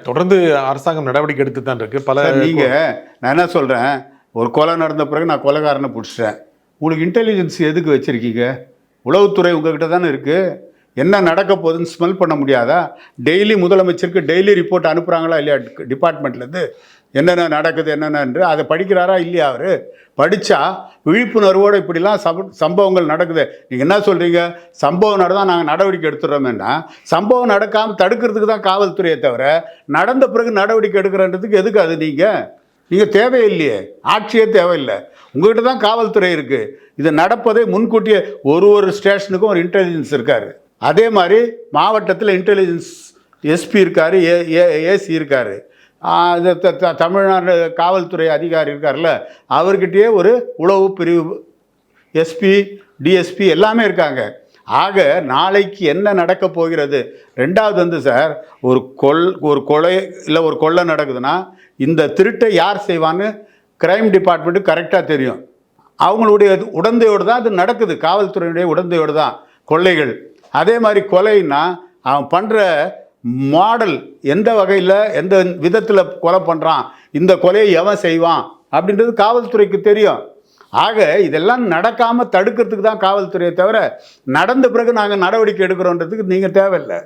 தொடர்ந்து அரசாங்கம் நடவடிக்கை எடுத்து தான் இருக்கு. பல நான் என்ன சொல்கிறேன், ஒரு கொலை நடந்த பிறகு நான் கொலைகாரனை பிடிச்சிட்டேன். உங்களுக்கு இன்டெலிஜென்ஸ் எதுக்கு வச்சுருக்கீங்க? உளவுத்துறை உங்ககிட்ட தானே இருக்குது. என்ன நடக்க போகுதுன்னு ஸ்மெல் பண்ண முடியாதா? டெய்லி முதலமைச்சருக்கு டெய்லி ரிப்போர்ட் அனுப்புகிறாங்களா இல்லையா டிபார்ட்மெண்ட்லேருந்து? என்னென்ன நடக்குது என்னென்னு அதை படிக்கிறாரா இல்லையா? அவர் படித்தா விழிப்புணர்வோடு இப்படிலாம் சம்பவங்கள் நடக்குது. நீங்கள் என்ன சொல்கிறீங்க? சம்பவம் நடந்தால் நாங்கள் நடவடிக்கை எடுத்துடுறோமேன்னா, சம்பவம் நடக்காமல் தடுக்கிறதுக்கு தான் காவல்துறையை தவிர நடந்த பிறகு நடவடிக்கை எடுக்கிறன்றதுக்கு எதுக்கு அது? நீங்கள் தேவையில்லையே, ஆட்சியே தேவையில்லை. உங்கள்கிட்ட தான் காவல்துறை இருக்குது. இது நடப்பதை முன்கூட்டியே ஒரு ஸ்டேஷனுக்கும் ஒரு இன்டெலிஜென்ஸ் இருக்கார். அதே மாதிரி மாவட்டத்தில் இன்டெலிஜென்ஸ் எஸ்பி இருக்கார், ஏசி இருக்கார். தமிழ்நாடு காவல்துறை அதிகாரி இருக்கார்ல, அவர்கிட்டயே ஒரு உளவு பிரிவு எஸ்பி, டிஎஸ்பி எல்லாமே இருக்காங்க. ஆக நாளைக்கு என்ன நடக்க போகிறது? ரெண்டாவது சார், ஒரு கொலை இல்லை ஒரு கொள்ளை நடக்குதுன்னா இந்த திருட்டை யார் செய்வான்னு கிரைம் டிபார்ட்மெண்ட்டு கரெக்டாக தெரியும். அவங்களுடைய உடந்தையோடு தான் அது நடக்குது. காவல்துறையினுடைய உடந்தையோடு தான் கொள்ளைகள். அதே மாதிரி கொலைன்னா அவன் பண்ணுற மாடல் எந்த வகையில் எந்த விதத்தில் கொலை பண்ணுறான், இந்த கொலையை எவன் செய்வான் அப்படின்றது காவல்துறைக்கு தெரியும். ஆக இதெல்லாம் நடக்காமல் தடுக்கிறதுக்கு தான் காவல்துறையை தவிர நடந்த பிறகு நாங்கள் நடவடிக்கை எடுக்கிறோன்றதுக்கு நீங்கள் தேவையில்லை.